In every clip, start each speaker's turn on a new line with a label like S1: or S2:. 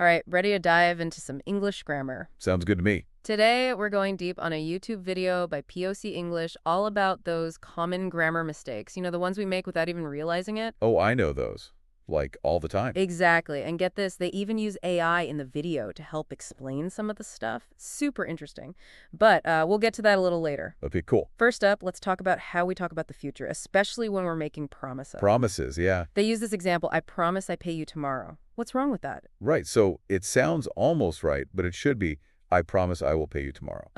S1: All right, ready to dive into some English grammar.
S2: Sounds good to me.
S1: Today, we're going deep on a YouTube video by POC English all about those common grammar mistakes. You know, the ones we make without even realizing it?
S2: Oh, I know those. Like, all the time.
S1: Exactly. And get this, they even use AI in the video to help explain some of the stuff. Super interesting. But we'll get to that a little later.
S2: Okay, cool.
S1: First up, let's talk about how we talk about the future, especially when we're making promises.
S2: Promises, yeah.
S1: They use this example, I promise I pay you tomorrow. What's wrong with that?
S2: Right, so it sounds almost right, but it should be, I promise I will pay you tomorrow.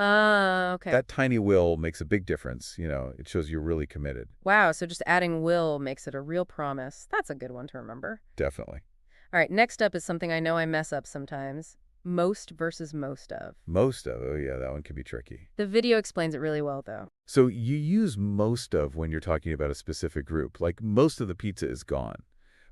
S1: Okay.
S2: That tiny will makes a big difference. It shows you're really committed.
S1: Wow, so just adding will makes it a real promise. That's a good one to remember.
S2: Definitely.
S1: All right, next up is something I know I mess up sometimes. Most versus most of.
S2: Most of, oh yeah, that one can be tricky.
S1: The video explains it really well, though.
S2: So you use most of when you're talking about a specific group, like most of the pizza is gone.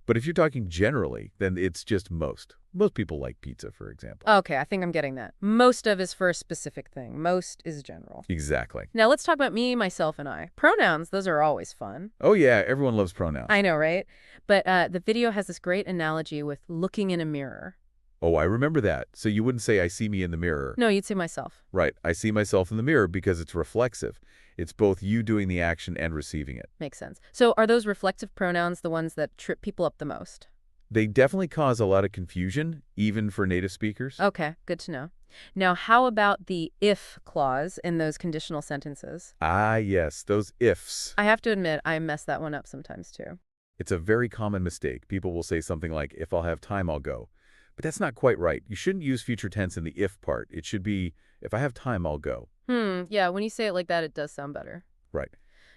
S2: But if you're talking generally, then it's just most. Most people like pizza, for example.
S1: Okay, I think I'm getting that. Most of is for a specific thing. Most is general.
S2: Exactly.
S1: Now let's talk about me, myself, and I. Pronouns, those are always fun.
S2: Oh yeah, everyone loves pronouns.
S1: I know, right? But the video has this great analogy with looking in a mirror.
S2: Oh, I remember that. So you wouldn't say, I see me in the mirror.
S1: No, you'd say myself.
S2: Right. I see myself in the mirror because it's reflexive. It's both you doing the action and receiving it.
S1: Makes sense. So are those reflective pronouns the ones that trip people up the most?
S2: They definitely cause a lot of confusion, even for native speakers.
S1: Okay, good to know. Now, how about the if clause in those conditional sentences?
S2: Ah, yes, those ifs.
S1: I have to admit, I mess that one up sometimes too.
S2: It's a very common mistake. People will say something like, if I'll have time, I'll go. But that's not quite right. You shouldn't use future tense in the if part. It should be, if I have time, I'll go.
S1: Yeah, when you say it like that, it does sound better.
S2: Right.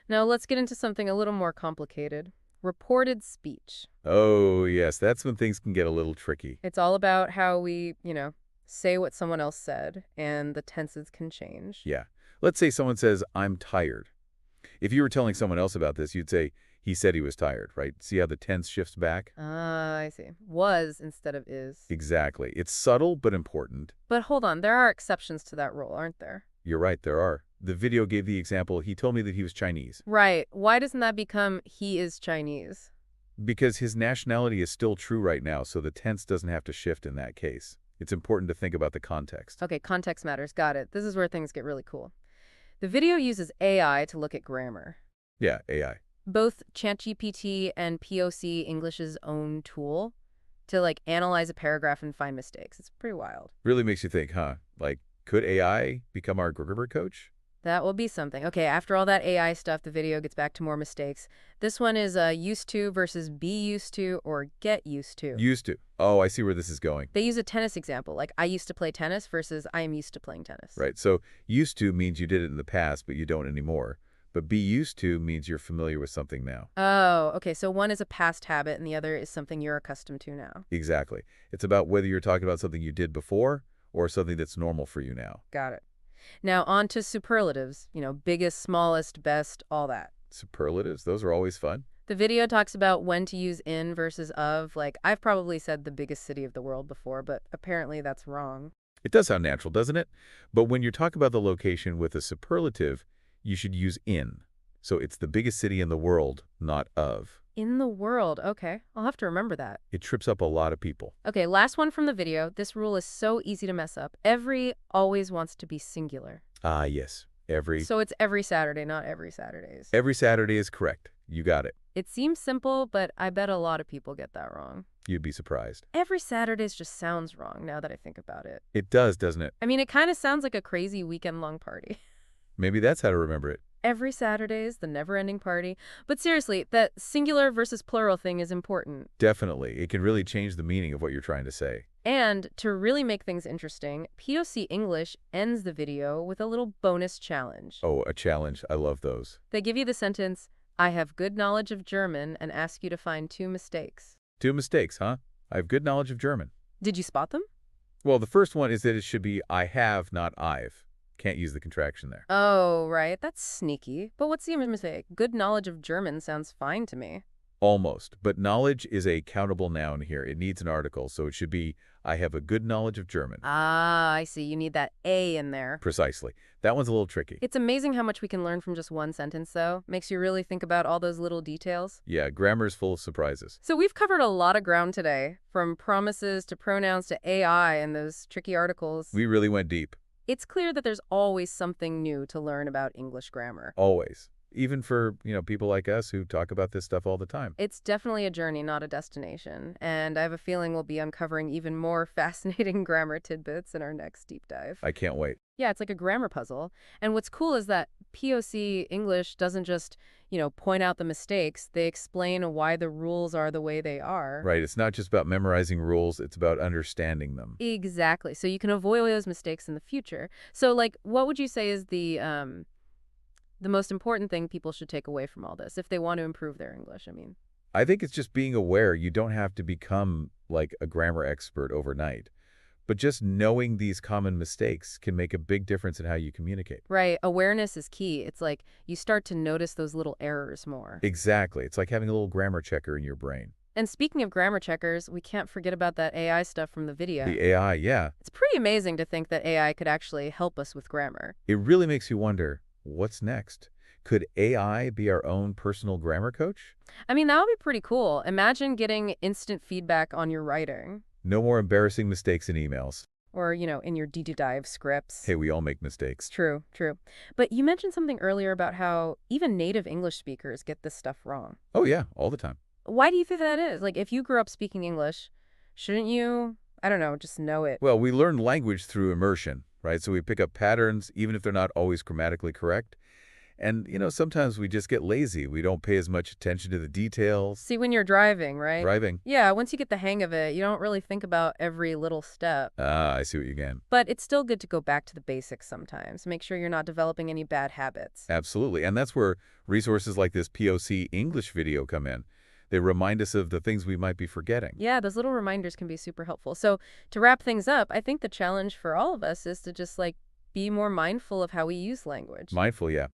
S1: Now, let's get into something a little more complicated. Reported speech.
S2: Oh, yes, that's when things can get a little tricky.
S1: It's all about how we, say what someone else said, and the tenses can change.
S2: Yeah. Let's say someone says, I'm tired. If you were telling someone else about this, you'd say, he said he was tired, right? See how the tense shifts back?
S1: Ah, I see. Was instead of is.
S2: Exactly. It's subtle but important.
S1: But hold on, there are exceptions to that rule, aren't there?
S2: You're right, there are. The video gave the example, he told me that he was Chinese.
S1: Right. Why doesn't that become he is Chinese?
S2: Because his nationality is still true right now, so the tense doesn't have to shift in that case. It's important to think about the context.
S1: Okay, context matters. Got it. This is where things get really cool. The video uses AI to look at grammar.
S2: Yeah, AI.
S1: Both ChatGPT and POC English's own tool to analyze a paragraph and find mistakes. It's pretty wild.
S2: Really makes you think, huh? Like, could AI become our grammar coach?
S1: That will be something. Okay, after all that AI stuff, the video gets back to more mistakes. This one is used to versus be used to or get used to.
S2: Used to. Oh, I see where this is going.
S1: They use a tennis example, like I used to play tennis versus I am used to playing tennis.
S2: Right, so used to means you did it in the past, but you don't anymore. But be used to means you're familiar with something now.
S1: Oh, okay, so one is a past habit and the other is something you're accustomed to now.
S2: Exactly. It's about whether you're talking about something you did before or something that's normal for you now.
S1: Got it. Now on to superlatives, biggest, smallest, best, all that.
S2: Superlatives, those are always fun.
S1: The video talks about when to use in versus of. Like, I've probably said the biggest city of the world before, but apparently that's wrong.
S2: It does sound natural, doesn't it? But when you're talking about the location with a superlative, you should use in. So it's the biggest city in the world, not of.
S1: In the world. Okay, I'll have to remember that.
S2: It trips up a lot of people.
S1: Okay, last one from the video. This rule is so easy to mess up. Every always wants to be singular.
S2: Ah, yes.
S1: So it's every Saturday, not every Saturdays.
S2: Every Saturday is correct. You got it.
S1: It seems simple, but I bet a lot of people get that wrong.
S2: You'd be surprised.
S1: Every Saturdays just sounds wrong now that I think about it.
S2: It does, doesn't it?
S1: I mean, it kind of sounds like a crazy weekend-long party.
S2: Maybe that's how to remember it.
S1: Every Saturdays, the never-ending party. But seriously, that singular versus plural thing is important.
S2: Definitely. It can really change the meaning of what you're trying to say.
S1: And to really make things interesting, POC English ends the video with a little bonus challenge.
S2: Oh, a challenge. I love those.
S1: They give you the sentence, I have good knowledge of German, and ask you to find 2 mistakes.
S2: 2 mistakes, huh? I have good knowledge of German.
S1: Did you spot them?
S2: Well, the first one is that it should be I have, not I've. Can't use the contraction there.
S1: Oh, right. That's sneaky. But what's the mistake? Good knowledge of German sounds fine to me.
S2: Almost. But knowledge is a countable noun here. It needs an article, so it should be, I have a good knowledge of German.
S1: Ah, I see. You need that A in there.
S2: Precisely. That one's a little tricky.
S1: It's amazing how much we can learn from just one sentence, though. Makes you really think about all those little details.
S2: Yeah, grammar's full of surprises.
S1: So we've covered a lot of ground today, from promises to pronouns to AI and those tricky articles.
S2: We really went deep.
S1: It's clear that there's always something new to learn about English grammar.
S2: Always. Even for, people like us who talk about this stuff all the time.
S1: It's definitely a journey, not a destination. And I have a feeling we'll be uncovering even more fascinating grammar tidbits in our next deep dive.
S2: I can't wait.
S1: Yeah, it's like a grammar puzzle. And what's cool is that POC English doesn't just, point out the mistakes. They explain why the rules are the way they are.
S2: Right. It's not just about memorizing rules. It's about understanding them.
S1: Exactly. So you can avoid those mistakes in the future. So, what would you say is the most important thing people should take away from all this if they want to improve their English?
S2: I think it's just being aware. You don't have to become like a grammar expert overnight. But just knowing these common mistakes can make a big difference in how you communicate.
S1: Right. Awareness is key. It's like you start to notice those little errors more.
S2: Exactly. It's like having a little grammar checker in your brain.
S1: And speaking of grammar checkers, we can't forget about that AI stuff from the video.
S2: The AI, yeah.
S1: It's pretty amazing to think that AI could actually help us with grammar.
S2: It really makes you wonder, what's next? Could AI be our own personal grammar coach?
S1: That would be pretty cool. Imagine getting instant feedback on your writing.
S2: No more embarrassing mistakes in emails.
S1: Or, in your deep dive scripts.
S2: Hey, we all make mistakes.
S1: True, true. But you mentioned something earlier about how even native English speakers get this stuff wrong.
S2: Oh, yeah, all the time.
S1: Why do you think that is? If you grew up speaking English, shouldn't you, I don't know, just know it?
S2: Well, we learn language through immersion, right? So we pick up patterns, even if they're not always grammatically correct. And, sometimes we just get lazy. We don't pay as much attention to the details.
S1: See, when you're driving, right?
S2: Driving.
S1: Yeah, once you get the hang of it, you don't really think about every little step.
S2: Ah, I see what you mean.
S1: But it's still good to go back to the basics sometimes. Make sure you're not developing any bad habits.
S2: Absolutely. And that's where resources like this POC English video come in. They remind us of the things we might be forgetting.
S1: Yeah, those little reminders can be super helpful. So to wrap things up, I think the challenge for all of us is to just be more mindful of how we use language.
S2: Mindful, yeah.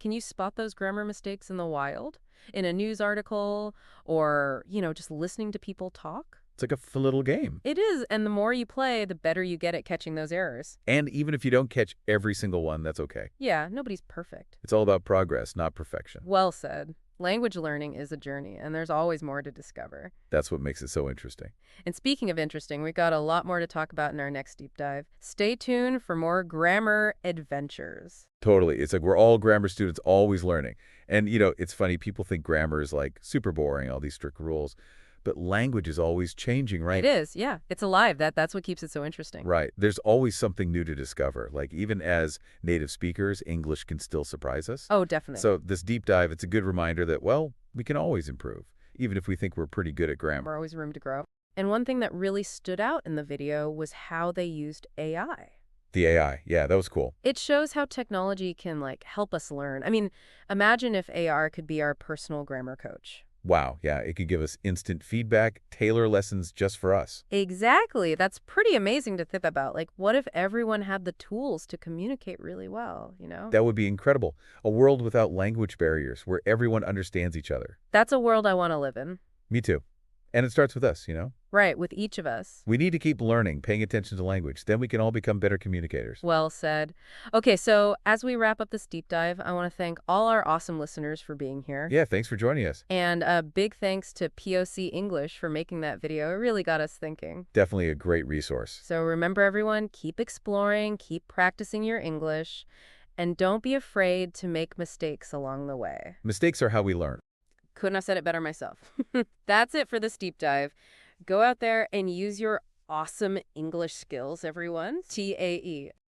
S1: Can you spot those grammar mistakes in the wild? In a news article or, just listening to people talk?
S2: It's like a fun little game.
S1: It is, and the more you play, the better you get at catching those errors.
S2: And even if you don't catch every single one, that's okay.
S1: Yeah, nobody's perfect.
S2: It's all about progress, not perfection.
S1: Well said. Language learning is a journey, and there's always more to discover.
S2: That's what makes it so interesting.
S1: And speaking of interesting, we've got a lot more to talk about in our next deep dive. Stay tuned for more grammar adventures.
S2: Totally. It's like we're all grammar students, always learning. And, it's funny. People think grammar is super boring, all these strict rules. But language is always changing, right?
S1: It is, yeah. It's alive. That's what keeps it so interesting.
S2: Right. There's always something new to discover. Even as native speakers, English can still surprise us.
S1: Oh, definitely.
S2: So this deep dive, it's a good reminder that, well, we can always improve, even if we think we're pretty good at grammar.
S1: There's always room to grow. And one thing that really stood out in the video was how they used AI.
S2: The AI. Yeah, that was cool.
S1: It shows how technology can, help us learn. Imagine if AR could be our personal grammar coach.
S2: Wow, yeah, it could give us instant feedback, tailor lessons just for us.
S1: Exactly. That's pretty amazing to think about. What if everyone had the tools to communicate really well,
S2: That would be incredible. A world without language barriers where everyone understands each other.
S1: That's a world I want to live in.
S2: Me too. And it starts with us,
S1: Right, with each of us.
S2: We need to keep learning, paying attention to language. Then we can all become better communicators.
S1: Well said. Okay, so as we wrap up this deep dive, I want to thank all our awesome listeners for being here.
S2: Yeah, thanks for joining us.
S1: And a big thanks to POC English for making that video. It really got us thinking.
S2: Definitely a great resource.
S1: So remember, everyone, keep exploring, keep practicing your English, and don't be afraid to make mistakes along the way.
S2: Mistakes are how we learn.
S1: Couldn't have said it better myself. That's it for this deep dive. Go out there and use your awesome English skills, everyone. TAE.